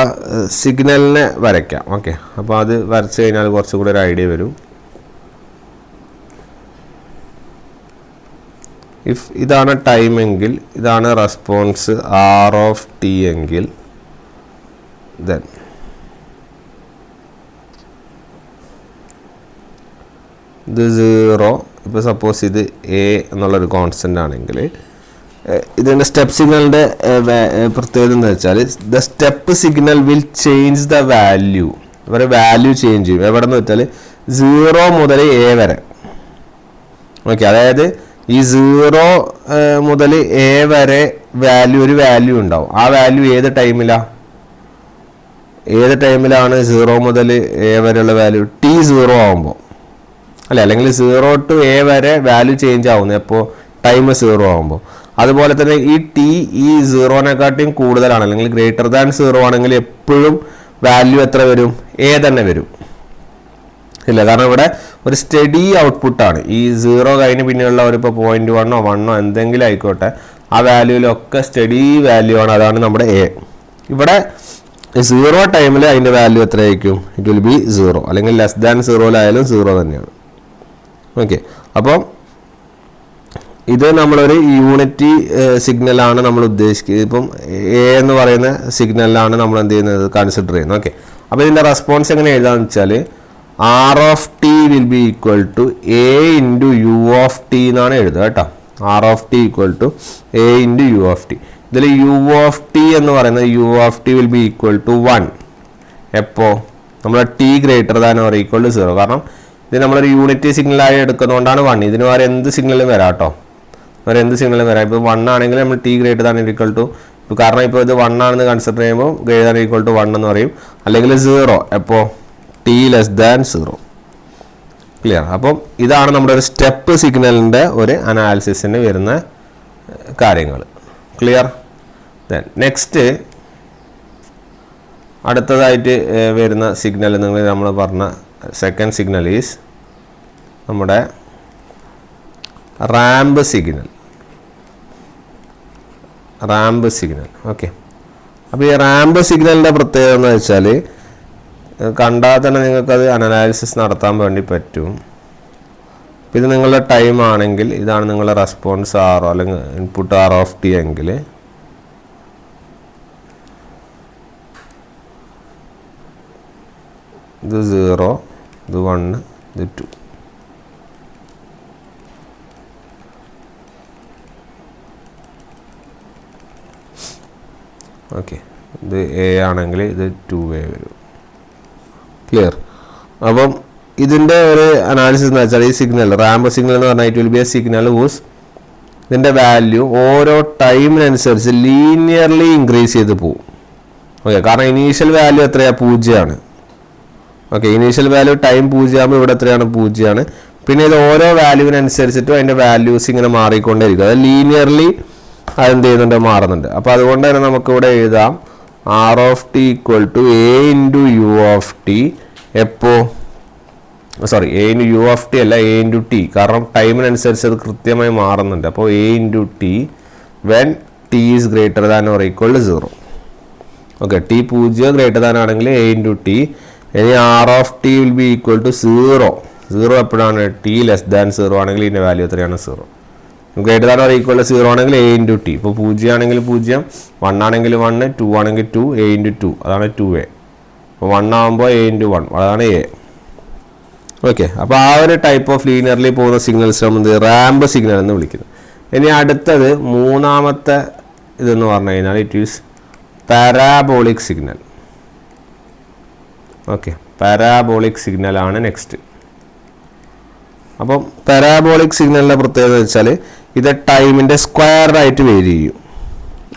സിഗ്നലിനെ വരയ്ക്കാം. ഓക്കെ, അപ്പോൾ അത് വരച്ച് കഴിഞ്ഞാൽ കുറച്ചുകൂടി ഒരു ഐഡിയ വരും. ഇഫ് ഇതാണ് ടൈം എങ്കിൽ ഇതാണ് റെസ്പോൺസ് ആർ ഓഫ് ടി എങ്കിൽ ദെൻ ഇത് 0. ഇപ്പോൾ സപ്പോസ് ഇത് എ എന്നുള്ളൊരു കോൺസ്റ്റൻ്റ് ആണെങ്കിൽ ഇതിൻ്റെ സ്റ്റെപ്പ് സിഗ്നലിൻ്റെ പ്രത്യേകത എന്ന് വെച്ചാൽ the step signal will change the value. ഇവരെ വാല്യൂ ചേഞ്ച് ചെയ്യും. എവിടെ നിന്ന് വെച്ചാൽ 0 മുതൽ എ വരെ. ഓക്കെ, അതായത് ഈ 0 മുതൽ എ വരെ ഒരു വാല്യൂ ഉണ്ടാവും. ആ വാല്യൂ ഏത് ടൈമിലാണ് 0 മുതൽ എ വരെയുള്ള വാല്യൂ t0 ആകുമ്പോൾ അല്ലേ, അല്ലെങ്കിൽ 0 to a വരെ വാല്യൂ ചേഞ്ച് ആവുന്നത് എപ്പോൾ ടൈം 0 ആകുമ്പോൾ. അതുപോലെ തന്നെ ഈ ടി ഈ 0-നെക്കാട്ടിയും കൂടുതലാണ് അല്ലെങ്കിൽ ഗ്രേറ്റർ ദാൻ 0 ആണെങ്കിൽ എപ്പോഴും വാല്യൂ എത്ര വരും, എ തന്നെ വരും ഇല്ല. കാരണം ഇവിടെ ഒരു സ്റ്റഡി ഔട്ട്പുട്ടാണ്. ഈ 0 കഴിഞ്ഞ് പിന്നെയുള്ള ഒരു ഇപ്പോൾ 0.1 1 എന്തെങ്കിലും ആയിക്കോട്ടെ, ആ വാല്യൂവിലൊക്കെ സ്റ്റഡി വാല്യൂ ആണ്. അതാണ് നമ്മുടെ എ. ഇവിടെ 0 ടൈമിൽ അതിൻ്റെ വാല്യൂ എത്രയായിരിക്കും, ഇറ്റ് വിൽ ബി 0, അല്ലെങ്കിൽ ലെസ് ദാൻ 0-ലായാലും 0 തന്നെയാണ്. ഓക്കെ, അപ്പം ഇത് നമ്മളൊരു യൂണിറ്റി സിഗ്നലാണ് നമ്മൾ ഉദ്ദേശിക്കുന്നത്. ഇപ്പം എ എന്ന് പറയുന്ന സിഗ്നലാണ് നമ്മൾ എന്ത് ചെയ്യുന്നത്, കൺസിഡർ ചെയ്യുന്നത്. ഓക്കെ, അപ്പോൾ ഇതിൻ്റെ റെസ്പോൺസ് എങ്ങനെ എഴുതാന്ന് വെച്ചാൽ r of t will be equal to a into u of t എന്നാണ് എഴുതുക കേട്ടോ. R of t equal to a into u of t. ഇതിൽ യു ഓഫ് ടി എന്ന് പറയുന്നത് u of t will be equal to 1 എപ്പോൾ നമ്മൾ t greater than or equal to 0. കാരണം ഇത് നമ്മളൊരു യൂണിറ്റി സിഗ്നലായി എടുക്കുന്നതുകൊണ്ടാണ് 1. ഇതിന് വേറെ എന്ത് സിഗ്നലും വരാം കേട്ടോ. വേറെ എന്ത് സിഗ്നലും വരാം. ഇപ്പോൾ 1 ആണെങ്കിൽ നമ്മൾ t > (= ഇപ്പോൾ കാരണം ഇപ്പോൾ ഇത് 1 ആണെന്ന് കൺസിഡർ ചെയ്യുമ്പോൾ > 1 എന്ന് പറയും. അല്ലെങ്കിൽ 0 എപ്പോൾ t < 0. ക്ലിയർ. അപ്പം ഇതാണ് നമ്മുടെ ഒരു സ്റ്റെപ്പ് സിഗ്നലിൻ്റെ ഒരു അനാലിസിസിന് വരുന്ന കാര്യങ്ങൾ. ക്ലിയർ. ദെൻ നെക്സ്റ്റ് അടുത്തതായിട്ട് വരുന്ന സിഗ്നൽ നമ്മൾ പറഞ്ഞ സെക്കൻഡ് സിഗ്നൽ ഈസ് നമ്മുടെ റാമ്പ് സിഗ്നൽ. ഓക്കെ. അപ്പോൾ ഈ റാമ്പ് സിഗ്നലിൻ്റെ പ്രത്യേകത എന്ന് വെച്ചാൽ കണ്ടാൽ തന്നെ നിങ്ങൾക്കത് അനാലിസിസ് നടത്താൻ വേണ്ടി പറ്റും. ഇത് നിങ്ങളുടെ ടൈം ആണെങ്കിൽ ഇതാണ് നിങ്ങളുടെ റെസ്പോൺസ് ആറോ അല്ലെങ്കിൽ ഇൻപുട്ട് r(t) എങ്കിൽ ഇത് 0, ഇത് 1, ഇത് 2. ഓക്കെ. ഇത് a ആണെങ്കിൽ ഇത് 2a വരും. ക്ലിയർ. അപ്പം ഇതിൻ്റെ ഒരു അനാലിസിസ് എന്ന് വെച്ചാൽ ഈ സിഗ്നൽ റാമ്പ് സിഗ്നൽ എന്ന് പറഞ്ഞാൽ it will be a signal whose ഇതിൻ്റെ വാല്യൂ ഓരോ ടൈമിനനുസരിച്ച് ലീനിയർലി ഇൻക്രീസ് ചെയ്ത് പോകും. ഓക്കെ. കാരണം ഇനീഷ്യൽ വാല്യൂ എത്രയാണ്? 0 ഓക്കെ. ഇനീഷ്യൽ വാല്യൂ ടൈം 0 ആകുമ്പോൾ ഇവിടെ എത്രയാണ്? 0. പിന്നെ ഇത് ഓരോ വാല്യൂവിനനുസരിച്ചിട്ടും അതിൻ്റെ വാല്യൂസ് ഇങ്ങനെ മാറിക്കൊണ്ടേയിരിക്കും. അത് ലീനിയർലി അതെന്ത് ചെയ്യുന്നുണ്ട്? മാറുന്നുണ്ട്. അപ്പോൾ അതുകൊണ്ട് തന്നെ നമുക്കിവിടെ എഴുതാം r(t) = a × u(t) എപ്പോൾ a × u(t) അല്ല a × t. കാരണം ടൈമിനനുസരിച്ച് അത് കൃത്യമായി മാറുന്നുണ്ട്. അപ്പോൾ a × t when t is greater than or equal to 0. Okay. t 0 ആണെങ്കിൽ a × t. ഇനി r(t) will be equal to 0. 0 എപ്പോഴാണ്? t < 0 ആണെങ്കിൽ ഇതിൻ്റെ വാല്യൂ എത്രയാണ്? 0. Greater than or equal to 0 ആണെങ്കിൽ a × t. ഇപ്പോൾ 0 ആണെങ്കിൽ 0, 1 ആണെങ്കിൽ 1, 2 ആണെങ്കിൽ 2, a × 2 അതാണ് 2a. അപ്പോൾ 1 ആകുമ്പോൾ a × 1 അതാണ് a. ഓക്കെ. അപ്പോൾ ആ ഒരു ടൈപ്പ് ഓഫ് ലീനിയർലി പോകുന്ന സിഗ്നൽസ് നമ്മൾ റാമ്പ് സിഗ്നൽ എന്ന് വിളിക്കുന്നത്. ഇനി അടുത്തത് മൂന്നാമത്തെ ഇതെന്ന് പറഞ്ഞു കഴിഞ്ഞാൽ it is parabolic signal. Okay. Parabolic സിഗ്നലാണ് നെക്സ്റ്റ്. അപ്പം പാരാബോളിക് സിഗ്നലിൻ്റെ പ്രത്യേകത വെച്ചാൽ ഇത് ടൈമിൻ്റെ സ്ക്വയറായിട്ട് വേരി ചെയ്യും.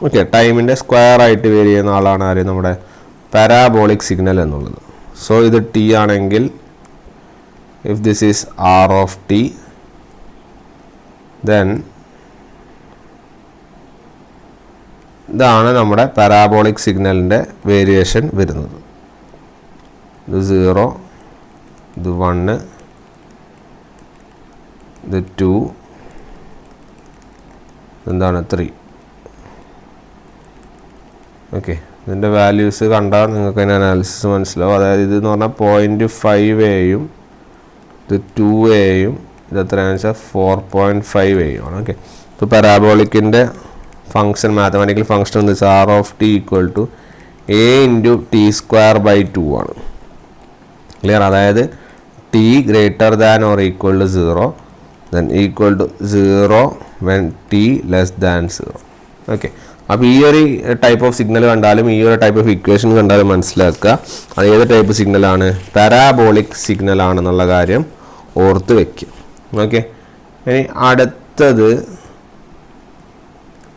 ഓക്കെ. ടൈമിൻ്റെ സ്ക്വയറായിട്ട് വേരി ചെയ്യുന്ന ആളാണ് ആര്? നമ്മുടെ പാരാബോളിക് സിഗ്നൽ എന്നുള്ളത്. സോ ഇത് t ആണെങ്കിൽ if this is r(t) then ഇതാണ് നമ്മുടെ പാരാബോളിക് സിഗ്നലിൻ്റെ വേരിയേഷൻ വരുന്നത്. ഇത് 0, ഇത് 1, ഇത് 2, എന്താണ് 3. ഓക്കെ. ഇതിൻ്റെ വാല്യൂസ് കണ്ടാൽ നിങ്ങൾക്ക് അതിൻ്റെ അനാലിസിസ് മനസ്സിലാവും. അതായത് ഇത് എന്ന് പറഞ്ഞാൽ 0.5a ഇത് 2a ഇത് എത്രയാണെന്ന് വെച്ചാൽ 4.5a ആണ്. ഓക്കെ. ഇപ്പോൾ പാരാബോളിക്കിൻ്റെ ഫംഗ്ഷൻ മാത്തമാറ്റിക്കൽ ഫംഗ്ഷൻ എന്ന് വെച്ചാൽ r(t) = a × t² / 2 ആണ്. ക്ലിയർ. അതായത് t > or equal to 0 then equal to 0 when t less than 0. Okay. അപ്പോൾ ഈ ഒരു ടൈപ്പ് ഓഫ് സിഗ്നൽ കണ്ടാലും ഈ ഒരു ടൈപ്പ് ഓഫ് ഇക്വേഷൻ കണ്ടാലും മനസ്സിലാക്കുക അത് ഏത് ടൈപ്പ് സിഗ്നലാണ്? പാരാബോളിക് സിഗ്നൽ ആണെന്നുള്ള കാര്യം ഓർത്ത് വയ്ക്കും. ഓക്കെ. ഇനി അടുത്തത്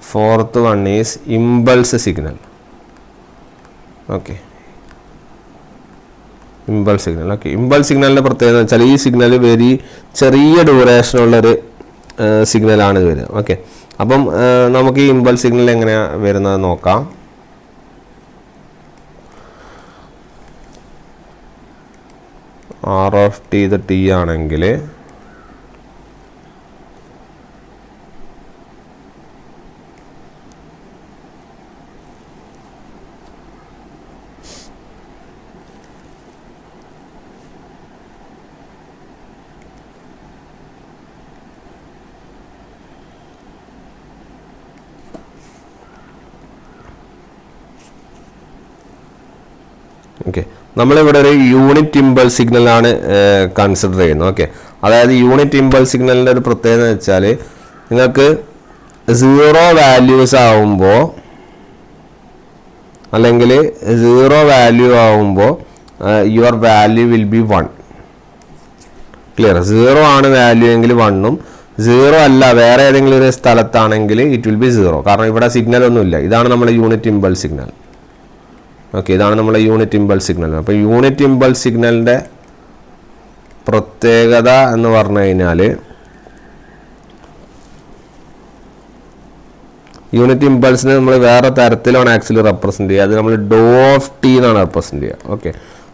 fourth one is impulse signal. Okay. Impulse signal. Okay. Impulse സിഗ്നലിൻ്റെ പ്രത്യേകത എന്ന് വെച്ചാൽ ഈ സിഗ്നൽ വെരി ചെറിയ ഡ്യൂറേഷനുള്ളൊരു സിഗ്നലാണ് ഇത് വരിക. ഓക്കെ. അപ്പം നമുക്ക് ഈ ഇമ്പൾസ് സിഗ്നൽ എങ്ങനെയാണ് വരുന്നത് നോക്കാം. r(t) ഇത് t ആണെങ്കിൽ ഓക്കെ. നമ്മളിവിടെ ഒരു യൂണിറ്റ് ഇമ്പൾസ് സിഗ്നലാണ് കൺസിഡർ ചെയ്യുന്നത്. ഓക്കെ. അതായത് യൂണിറ്റ് ഇമ്പൾസ് സിഗ്നലിൻ്റെ ഒരു പ്രത്യേകത എന്ന് വെച്ചാൽ നിങ്ങൾക്ക് 0 വാല്യൂസ് ആവുമ്പോൾ അല്ലെങ്കിൽ 0 വാല്യൂ ആവുമ്പോൾ your value will be 1. Clear. 0 ആണ് വാല്യൂ എങ്കിൽ 1ഉം സീറോ അല്ല വേറെ ഏതെങ്കിലും ഒരു സ്ഥലത്താണെങ്കിൽ ഇറ്റ് വിൽ ബി സീറോ. കാരണം ഇവിടെ സിഗ്നൽ ഒന്നുമില്ല. ഇതാണ് നമ്മുടെ യൂണിറ്റ് ഇമ്പൾസ് സിഗ്നൽ. ഓക്കെ, ഇതാണ് നമ്മുടെ യൂണിറ്റ് ഇമ്പൾസ് സിഗ്നൽ. അപ്പോൾ യൂണിറ്റ് ഇമ്പൾസ് സിഗ്നലിൻ്റെ പ്രത്യേകത എന്ന് പറഞ്ഞു കഴിഞ്ഞാൽ യൂണിറ്റ് ഇമ്പൾസിനെ നമ്മൾ വേറെ തരത്തിലാണ് ആക്ച്വലി റെപ്രസെൻറ്റ് ചെയ്യുക. അത് നമ്മൾ ഡോ ഓഫ് ടി എന്നാണ് റെപ്രസെൻറ്റ് ചെയ്യുക. ഓക്കെ,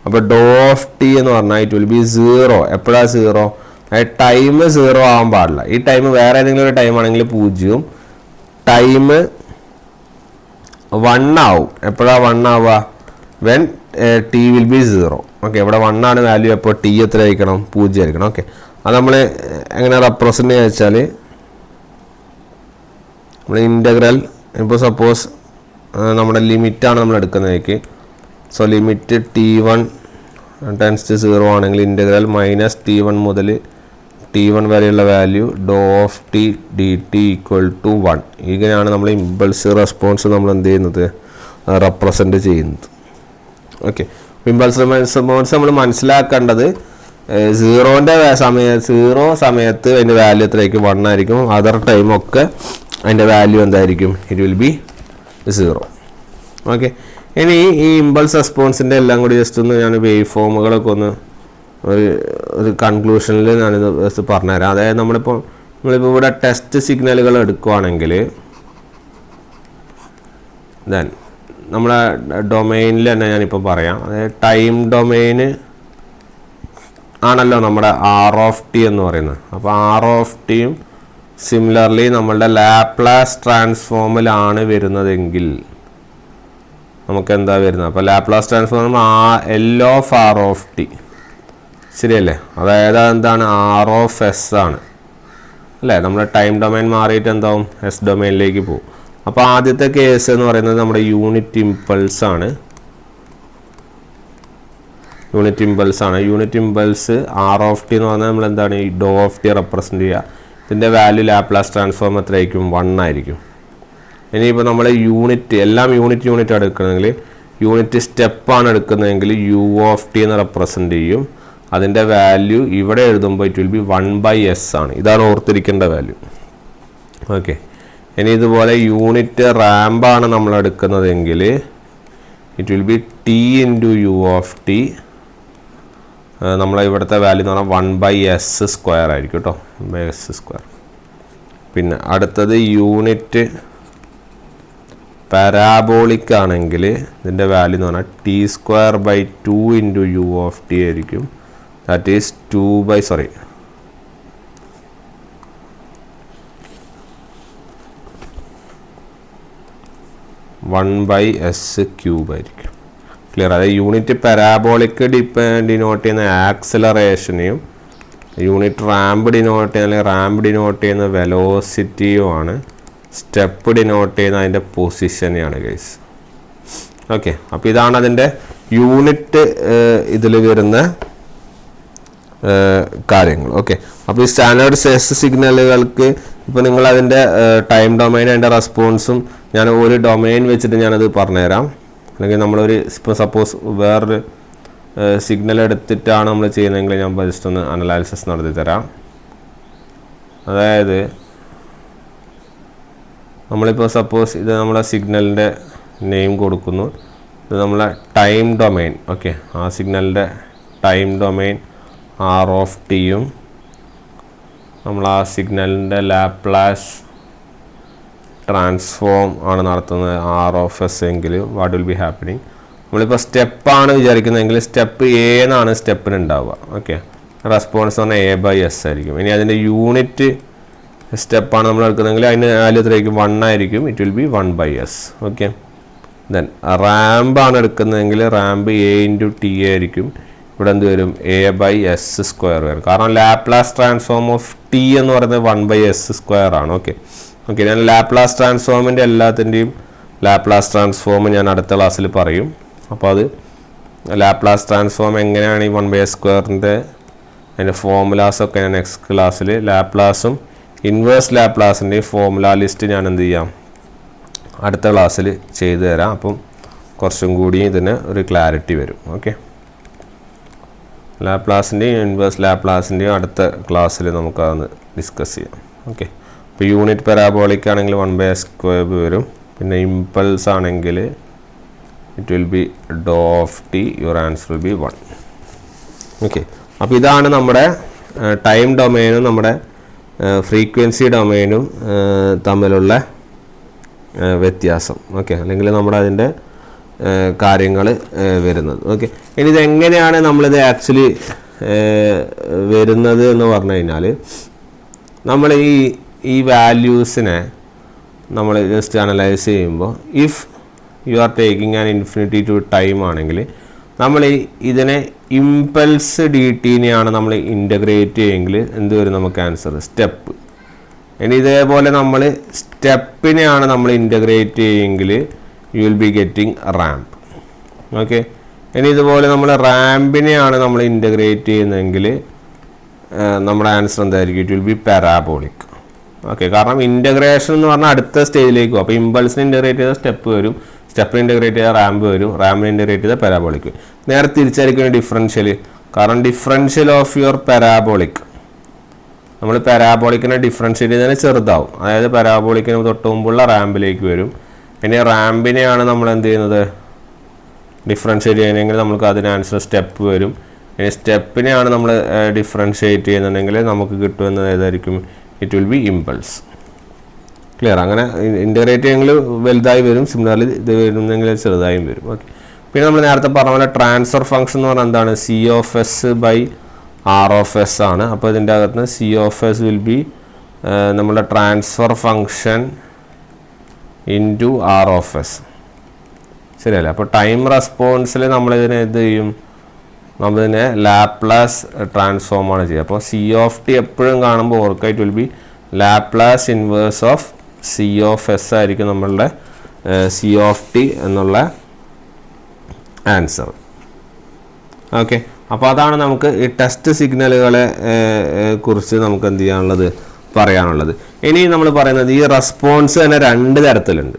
അപ്പോൾ ഡോ ഓഫ് ടി എന്ന് പറഞ്ഞാൽ ഇറ്റ് വിൽ ബി സീറോ. എപ്പോഴാണ് സീറോ? ടൈം സീറോ ആവാൻ പാടില്ല. ഈ ടൈം വേറെ ഏതെങ്കിലും ഒരു ടൈം ആണെങ്കിൽ 0, ടൈം 1 ആവും. എപ്പോഴാണ് 1 ആവുക? When T will B zero. Okay, ഇവിടെ 1 ആണ് വാല്യൂ. അപ്പോൾ ടി എത്ര ആയിരിക്കണം? 0 ആയിരിക്കണം. ഓക്കെ, അത് നമ്മൾ എങ്ങനെ റെപ്രസെൻറ്റ് ചെയ്യുക വെച്ചാൽ നമ്മൾ ഇൻ്റഗ്രൽ ഇപ്പോൾ സപ്പോസ് നമ്മുടെ ലിമിറ്റാണ് നമ്മൾ എടുക്കുന്നതിലേക്ക്. So limit T1 tends to 0 ആണെങ്കിൽ ഇൻ്റഗ്രൽ മൈനസ് T1 മുതൽ T1 വരെയുള്ള വാല്യൂ ഡോ of t d t equal to 1. ഇങ്ങനെയാണ് നമ്മൾ ഇമ്പൾസ് റെസ്പോൺസ് നമ്മൾ എന്ത് ചെയ്യുന്നത്? റെപ്രസെൻറ്റ് ചെയ്യുന്നത്. ഓക്കെ, ഇമ്പൾസ് റെസ്പോൺസ് നമ്മൾ മനസ്സിലാക്കേണ്ടത് സീറോ സമയത്ത് അതിൻ്റെ വാല്യൂ എത്രയായിരിക്കും? 1 ആയിരിക്കും. അതർ ടൈമൊക്കെ അതിൻ്റെ വാല്യൂ എന്തായിരിക്കും? It will B 0. ഓക്കെ, ഇനി ഈ ഇമ്പൾസ് റെസ്പോൺസിൻ്റെ എല്ലാം കൂടി ജസ്റ്റ് ഒന്ന് ഞാൻ വേവ് ഫോമുകളൊക്കെ ഒന്ന് ഒരു കൺക്ലൂഷനിൽ ഞാനിത് പറഞ്ഞുതരാം. അതായത് നമ്മളിപ്പോൾ ഇവിടെ ടെസ്റ്റ് സിഗ്നലുകൾ എടുക്കുകയാണെങ്കിൽ ദെൻ നമ്മളെ ഡൊമെയിനിൽ തന്നെ ഞാനിപ്പോൾ പറയാം. അതായത് ടൈം ഡൊമെയിന് ആണല്ലോ നമ്മുടെ ആർ ഓഫ് ടി എന്ന് പറയുന്നത്. അപ്പോൾ ആർ ഓഫ് ടിയും സിമിലർലി നമ്മളുടെ ലാപ്ലാസ് ട്രാൻസ്ഫോമിലാണ് വരുന്നതെങ്കിൽ നമുക്ക് എന്താ വരുന്നത്? അപ്പോൾ Laplace transform L of r of t, ശരിയല്ലേ? അതായത് എന്താണ്? ആർ ഓഫ് എസ് ആണ് അല്ലേ? നമ്മുടെ ടൈം ഡൊമൈൻ മാറിയിട്ട് എന്താവും? എസ് ഡൊമൈനിലേക്ക് പോകും. അപ്പോൾ ആദ്യത്തെ കേസ് എന്ന് പറയുന്നത് നമ്മുടെ യൂണിറ്റ് ഇമ്പൾസ് ആണ്. Unit impulse r of t എന്ന് പറഞ്ഞാൽ നമ്മൾ എന്താണ്? ഈ ഡോ ഓഫ് ടി റെപ്രസെൻറ്റ് ചെയ്യുക. ഇതിൻ്റെ വാല്യൂ ലാപ്ലാസ് ട്രാൻസ്ഫോം എത്രയായിരിക്കും? 1 ആയിരിക്കും. ഇനിയിപ്പോൾ നമ്മൾ എല്ലാം യൂണിറ്റ് എടുക്കണമെങ്കിൽ യൂണിറ്റ് സ്റ്റെപ്പാണ് എടുക്കുന്നതെങ്കിൽ യു ഓഫ് ടി എന്ന് റെപ്രസെൻറ്റ് ചെയ്യും. അതിൻ്റെ വാല്യൂ ഇവിടെ എഴുതുമ്പോൾ ഇറ്റ് വിൽ ബി 1/s ആണ്. ഇതാണ് ഓർത്തിരിക്കേണ്ട വാല്യൂ. ഓക്കെ, ഇനി ഇതുപോലെ യൂണിറ്റ് റാമ്പാണ് നമ്മൾ എടുക്കുന്നതെങ്കിൽ it will be t into u of t. നമ്മളെ ഇവിടുത്തെ വാല്യൂ എന്ന് പറഞ്ഞാൽ 1/s² ആയിരിക്കും കേട്ടോ, 1/s². പിന്നെ അടുത്തത് യൂണിറ്റ് പാരാബോളിക് ആണെങ്കിൽ ഇതിൻ്റെ വാല്യൂ എന്ന് പറഞ്ഞാൽ T² into u of t ആയിരിക്കും. ദാറ്റ് ഈസ് 1/s³ ആയിരിക്കും. ക്ലിയർ? അതായത് യൂണിറ്റ് പാരാബോളിക് ഡിനോട്ട് ചെയ്യുന്ന ആക്സിലറേഷനെയും യൂണിറ്റ് റാമ്പ് ഡിനോട്ട് ചെയ്യുന്ന വെലോസിറ്റിയുമാണ്. സ്റ്റെപ്പ് ഡിനോട്ട് ചെയ്യുന്ന അതിൻ്റെ പൊസിഷനെയാണ് ഗൈസ്. ഓക്കെ, അപ്പോൾ ഇതാണ് അതിൻ്റെ യൂണിറ്റ് ഇതിൽ വരുന്ന കാര്യങ്ങൾ. ഓക്കെ, അപ്പോൾ ഈ സ്റ്റാൻഡേർഡ് സെസ് സിഗ്നലുകൾക്ക് ഇപ്പോൾ നിങ്ങൾ അതിൻ്റെ ടൈം ഡൊമൈൻ അതിൻ്റെ റെസ്പോൺസും ഞാൻ ഒരു ഡൊമൈൻ വെച്ചിട്ട് ഞാനത് പറഞ്ഞുതരാം. അല്ലെങ്കിൽ നമ്മളൊരു ഇപ്പോൾ സപ്പോസ് വേറൊരു സിഗ്നൽ എടുത്തിട്ടാണ് നമ്മൾ ചെയ്യുന്നതെങ്കിൽ ഞാൻ ജസ്റ്റ് ഒന്ന് അനലൈസിസ് നടത്തി തരാം. അതായത് നമ്മളിപ്പോൾ സപ്പോസ് ഇത് നമ്മളെ സിഗ്നലിൻ്റെ നെയിം കൊടുക്കുന്നു. ഇത് നമ്മളെ ടൈം ഡൊമൈൻ. ഓക്കെ, ആ സിഗ്നലിൻ്റെ ടൈം ഡൊമൈൻ ആർ ഓഫ് ടിയും നമ്മൾ ആ സിഗ്നലിൻ്റെ ലാപ്ലാസ് ട്രാൻസ്ഫോം ആണ് നടത്തുന്നത് ആർ ഓഫ് എസ് എങ്കിൽ വാട്ട് വിൽ ബി ഹാപ്പനിങ്? നമ്മളിപ്പോൾ സ്റ്റെപ്പാണ് വിചാരിക്കുന്നതെങ്കിൽ സ്റ്റെപ്പ് എ എന്നാണ് സ്റ്റെപ്പിന് ഉണ്ടാവുക. ഓക്കെ, റെസ്പോൺസ് പറഞ്ഞാൽ A/S ആയിരിക്കും. ഇനി അതിൻ്റെ യൂണിറ്റ് സ്റ്റെപ്പാണ് നമ്മൾ എടുക്കുന്നതെങ്കിൽ അതിന് വാല്യൂ എത്രയായിരിക്കും? 1 ആയിരിക്കും. It will be 1/s. Okay, then റാമ്പാണ് എടുക്കുന്നതെങ്കിൽ റാമ്പ് A ഇൻറ്റു ടി ആയിരിക്കും. ഇവിടെ എന്ത് വരും? A/s² വരും. കാരണം ലാപ്ലാസ് ട്രാൻസ്ഫോം ഓഫ് ടി എന്ന് പറയുന്നത് 1/s² ആണ്. ഓക്കെ, ഞാൻ ലാപ്ലാസ് ട്രാൻസ്ഫോമിൻ്റെ എല്ലാത്തിൻ്റെയും ലാപ്ലാസ് ട്രാൻസ്ഫോം ഞാൻ അടുത്ത ക്ലാസ്സിൽ പറയും. അപ്പോൾ അത് ലാപ്ലാസ് ട്രാൻസ്ഫോം എങ്ങനെയാണ് ഈ 1/s² അതിൻ്റെ ഫോമുലാസൊക്കെ ഞാൻ നെക്സ്റ്റ് ക്ലാസ്സിൽ ലാപ്ലാസും ഇൻവേഴ്സ് ലാപ്ലാസിൻ്റെയും ഫോമുല ലിസ്റ്റ് ഞാൻ എന്ത് ചെയ്യാം അടുത്ത ക്ലാസ്സിൽ ചെയ്തു തരാം. അപ്പം കുറച്ചും കൂടി ഇതിന് ഒരു ക്ലാരിറ്റി വരും. ഓക്കെ, ലാപ്ലാസിൻ്റെയും ഇൻവേഴ്സ് ലാപ്ലാസിൻ്റെയും അടുത്ത ക്ലാസ്സിൽ നമുക്കതൊന്ന് ഡിസ്കസ് ചെയ്യാം. ഓക്കെ. ഇപ്പോൾ യൂണിറ്റ് പാരാബോളിക് ആണെങ്കിൽ 1/s² വരും. പിന്നെ ഇമ്പൾസ് ആണെങ്കിൽ it will be do of t, your answer will be 1. Okay. അപ്പോൾ ഇതാണ് നമ്മുടെ ടൈം ഡൊമെയിനും നമ്മുടെ ഫ്രീക്വൻസി ഡൊമെയിനും തമ്മിലുള്ള വ്യത്യാസം. ഓക്കെ, അല്ലെങ്കിൽ നമ്മുടെ അതിൻ്റെ കാര്യങ്ങൾ വരുന്നത്. ഓക്കെ, ഇനി ഇതെങ്ങനെയാണ് നമ്മളിത് ആക്ച്വലി വരുന്നത് എന്ന് പറഞ്ഞു കഴിഞ്ഞാൽ, നമ്മൾ ഈ വാല്യൂസിനെ നമ്മൾ ജസ്റ്റ് അനലൈസ് ചെയ്യുമ്പോൾ, if you are taking an infinity to time ആണെങ്കിൽ നമ്മൾ ഇതിനെ ഇമ്പൾസ് ഡി ടിനെയാണ് നമ്മൾ ഇൻ്റഗ്രേറ്റ് ചെയ്യുമെങ്കിൽ എന്ത് വരും നമുക്ക് ആൻസർ? സ്റ്റെപ്പ്. ഇനി ഇതേപോലെ നമ്മൾ സ്റ്റെപ്പിനെയാണ് നമ്മൾ ഇൻ്റഗ്രേറ്റ് ചെയ്യുമെങ്കിൽ you will be getting ramp. Okay. ഇനി ഇതുപോലെ നമ്മൾ റാമ്പിനെയാണ് നമ്മൾ ഇൻ്റഗ്രേറ്റ് ചെയ്യുന്നതെങ്കിൽ നമ്മുടെ ആൻസർ എന്തായിരിക്കും? It will B parabolic. Okay, കാരണം ഇൻ്റഗ്രേഷൻ എന്ന് പറഞ്ഞാൽ അടുത്ത സ്റ്റേജിലേക്ക് പോകും. അപ്പോൾ ഇമ്പൾസിനെ ഇൻ്റഗ്രേറ്റ് ചെയ്താൽ സ്റ്റെപ്പ് വരും, സ്റ്റെപ്പിനെ ഇൻ്റഗ്രേറ്റ് ചെയ്താൽ റാമ്പ് വരും, റാമ്പിനെ ഇൻ്റഗ്രേറ്റ് ചെയ്താൽ പാരാബോളിക് വരും. നേരെ തിരിച്ചായിരിക്കും ഡിഫറൻഷ്യൽ. കാരണം ഡിഫറൻഷ്യൽ ഓഫ് യുവർ പാരാബോളിക്, നമ്മൾ പാരാബോളിക്കിനെ ഡിഫറൻഷ്യേറ്റ് ചെയ്തതിന് ചെറുതാവും. അതായത് പാരാബോളിക്കിന് തൊട്ട് മുമ്പുള്ള റാമ്പിലേക്ക് വരും. പിന്നെ റാമ്പിനെയാണ് നമ്മൾ എന്ത് ചെയ്യുന്നത്? ഡിഫറൻഷ്യേറ്റ് ചെയ്യണമെങ്കിൽ നമുക്ക് അതിന് ആൻസർ സ്റ്റെപ്പ് വരും. ഇനി സ്റ്റെപ്പിനെയാണ് നമ്മൾ ഡിഫറൻഷ്യേറ്റ് ചെയ്യുന്നുണ്ടെങ്കിൽ നമുക്ക് കിട്ടുന്നത് ഏതായിരിക്കും? It will B impulse. Clear? അങ്ങനെ ഇൻ്റഗ്രേറ്റ് ചെയ്യെങ്കിൽ വലുതായി വരും, സിമിലർലി ഇത് വരുന്നെങ്കിൽ ചെറുതായും വരും. ഓക്കെ. പിന്നെ നമ്മൾ നേരത്തെ പറഞ്ഞ പോലെ ട്രാൻസ്ഫർ ഫംഗ്ഷൻ എന്ന് പറഞ്ഞാൽ എന്താണ്? C/R ആണ്. അപ്പോൾ ഇതിൻ്റെ അകത്ത് C വിൽ ബി നമ്മുടെ ട്രാൻസ്ഫർ ഫംഗ്ഷൻ ഇൻറ്റു R. ശരിയല്ലേ? അപ്പോൾ ടൈം റെസ്പോൺസിൽ നമ്മളിതിനെ എന്ത് ചെയ്യും? നമ്മളിതിനെ ലാപ്ലാസ് ട്രാൻസ്ഫോമാണ് ചെയ്യുക. അപ്പോൾ C എപ്പോഴും കാണുമ്പോൾ ഓർക്കുക, it will B Laplace inverse of C ആയിരിക്കും നമ്മളുടെ C എന്നുള്ള ആൻസർ. ഓക്കെ. അപ്പോൾ അതാണ് നമുക്ക് ഈ ടെസ്റ്റ് സിഗ്നലുകളെ കുറിച്ച് നമുക്ക് എന്ത് ചെയ്യാനുള്ളത്, പറയാനുള്ളത്. ഇനി നമ്മൾ പറയുന്നത് ഈ റെസ്പോൺസ് തന്നെ 2 തരത്തിലുണ്ട്.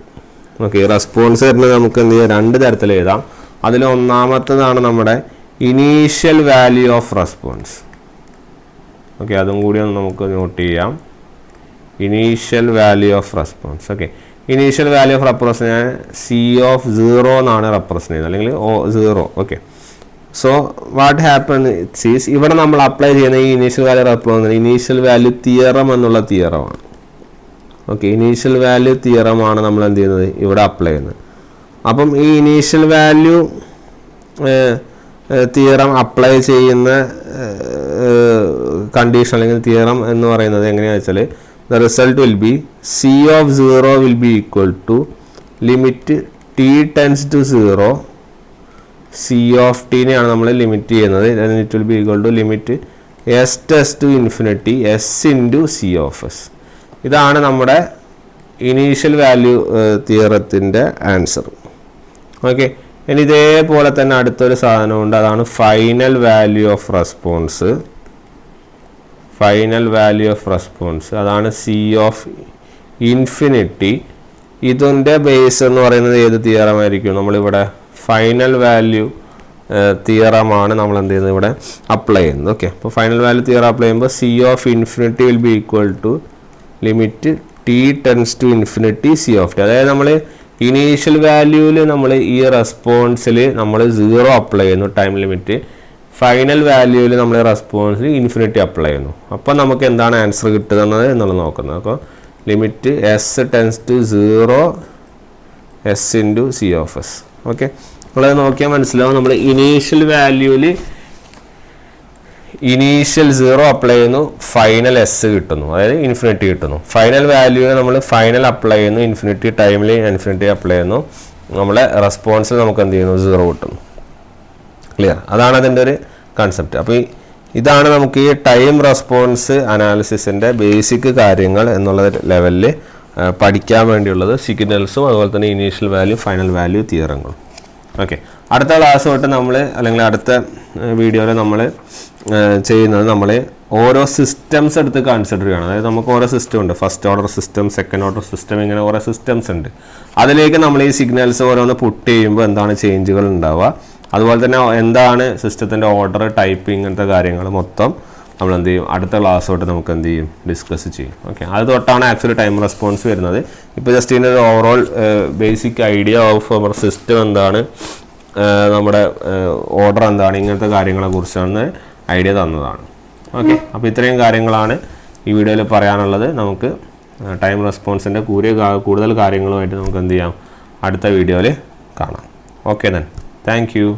ഓക്കെ, ഈ റെസ്പോൺസ് വരുന്നത് നമുക്ക് എന്ത് ചെയ്യാം? 2 തരത്തിൽ എഴുതാം. അതിൽ ഒന്നാമത്തതാണ് നമ്മുടെ initial value of response. Okay, അതും കൂടി ഒന്ന് നമുക്ക് നോട്ട് ചെയ്യാം. Initial value of response. Okay, initial value of response ഞാൻ C0 എന്നാണ് റെപ്രസെൻ്റ് ചെയ്യുന്നത്, അല്ലെങ്കിൽ 0. Okay. So what happen is, ഇവിടെ നമ്മൾ അപ്ലൈ ചെയ്യുന്ന ഈ initial value response initial value theorem എന്നുള്ള തിയറമാണ്. ഓക്കെ, ഇനീഷ്യൽ വാല്യൂ തിയറമാണ് നമ്മൾ എന്ത് ചെയ്യുന്നത്? ഇവിടെ അപ്ലൈ ചെയ്യുന്നത്. അപ്പം ഈ ഇനീഷ്യൽ വാല്യൂ തിയറം അപ്ലൈ ചെയ്യുന്ന കണ്ടീഷൻ അല്ലെങ്കിൽ തിയറം എന്ന് പറയുന്നത് എങ്ങനെയാണെന്ന് വെച്ചാൽ, the result will be C0 will be equal to limit t tends to 0, C നെയാണ് നമ്മൾ ലിമിറ്റ് ചെയ്യുന്നത്. It will be equal to limit S tends to infinity S into C. ഇതാണ് നമ്മുടെ ഇനീഷ്യൽ വാല്യൂ തിയറത്തിൻ്റെ ആൻസർ. ഓക്കെ. ഇനി ഇതേപോലെ തന്നെ അടുത്തൊരു സാധനമുണ്ട്, അതാണ് final value of response. Final value of response അതാണ് C∞. ഇതിൻ്റെ ബേസ് എന്ന് പറയുന്നത് ഏത് തിയറമായിരിക്കും? നമ്മളിവിടെ ഫൈനൽ വാല്യൂ തിയറമാണ് നമ്മൾ എന്ത് ചെയ്യുന്നത്? ഇവിടെ അപ്ലൈ ചെയ്യുന്നത്. ഓക്കെ. അപ്പോൾ ഫൈനൽ വാല്യൂ തിയറം അപ്ലൈ ചെയ്യുമ്പോൾ C∞ will be equal to limit t tends to infinity C. അതായത് നമ്മൾ ഇനീഷ്യൽ വാല്യൂവിൽ നമ്മൾ ഈ റെസ്പോൺസിൽ നമ്മൾ 0 അപ്ലൈ ചെയ്യുന്നു, ടൈം ലിമിറ്റ്. ഫൈനൽ വാല്യൂവിൽ നമ്മൾ റെസ്പോൺസിൽ ഇൻഫിനിറ്റി അപ്ലൈ ചെയ്യുന്നു. അപ്പോൾ നമുക്ക് എന്താണ് ആൻസർ കിട്ടുന്നത് എന്നുള്ളത് നോക്കുന്നത്. അപ്പോൾ limit S tends to 0 S into C. Okay, നമ്മളത് നോക്കിയാൽ മനസ്സിലാവും. നമ്മൾ ഇനീഷ്യൽ വാല്യൂവിൽ ഇനീഷ്യൽ 0 അപ്ലൈ ചെയ്യുന്നു, ഫൈനൽ S കിട്ടുന്നു, അതായത് ഇൻഫിനിറ്റി കിട്ടുന്നു. ഫൈനൽ വാല്യൂവിൽ നമ്മൾ ഫൈനൽ അപ്ലൈ ചെയ്യുന്നു, ഇൻഫിനിറ്റി ടൈമിൽ ഇൻഫിനിറ്റി അപ്ലൈ ചെയ്യുന്നു, നമ്മളെ റെസ്പോൺസിൽ നമുക്ക് എന്ത് ചെയ്യുന്നു? 0 കിട്ടുന്നു. ക്ലിയർ? അതാണ് അതിൻ്റെ ഒരു കൺസെപ്റ്റ്. അപ്പോൾ ഇതാണ് നമുക്ക് ഈ ടൈം റെസ്പോൺസ് അനാലിസിസിൻ്റെ ബേസിക് കാര്യങ്ങൾ എന്നുള്ള ലെവലിൽ പഠിക്കാൻ വേണ്ടിയുള്ളത്. സിഗ്നൽസും അതുപോലെ തന്നെ ഇനീഷ്യൽ വാല്യൂ, ഫൈനൽ വാല്യൂ തിയറങ്ങളും. ഓക്കെ, അടുത്ത ക്ലാസ് തൊട്ട് നമ്മൾ, അല്ലെങ്കിൽ അടുത്ത വീഡിയോയിൽ നമ്മൾ ചെയ്യുന്നത്, നമ്മൾ ഓരോ സിസ്റ്റംസ് എടുത്ത് കൺസിഡർ ചെയ്യണം. അതായത് നമുക്ക് ഓരോ സിസ്റ്റം ഉണ്ട്, first order system, second order system, ഇങ്ങനെ ഓരോ സിസ്റ്റംസ് ഉണ്ട്. അതിലേക്ക് നമ്മൾ ഈ സിഗ്നൽസ് ഓരോന്ന് പുട്ട് ചെയ്യുമ്പോൾ എന്താണ് ചേഞ്ചുകൾ ഉണ്ടാവുക, അതുപോലെ തന്നെ എന്താണ് സിസ്റ്റത്തിൻ്റെ ഓർഡർ, ടൈപ്പ്, ഇങ്ങനത്തെ കാര്യങ്ങൾ മൊത്തം നമ്മൾ എന്ത് ചെയ്യും, അടുത്ത ക്ലാസ് തൊട്ട് നമുക്ക് എന്ത് ചെയ്യും, ഡിസ്കസ് ചെയ്യും. ഓക്കെ, അത് തൊട്ടാണ് ആക്ച്വലി ടൈം റെസ്പോൺസ് വരുന്നത്. ഇപ്പോൾ ജസ്റ്റ് ഇതിൻ്റെ ഒരു overall basic idea of our system എന്താണ്, നമ്മുടെ ഓർഡർ എന്താണ്, ഇങ്ങനത്തെ കാര്യങ്ങളെ കുറിച്ചാണ് ഐഡിയ തന്നതാണ്. ഓക്കെ, അപ്പോൾ ഇത്രയും കാര്യങ്ങളാണ് ഈ വീഡിയോയിൽ പറയാനുള്ളത്. നമുക്ക് ടൈം റെസ്പോൺസിൻ്റെ കൂടുതൽ കാര്യങ്ങളുമായിട്ട് നമുക്ക് എന്ത് ചെയ്യാം, അടുത്ത വീഡിയോയിൽ കാണാം. Okay then, thank you.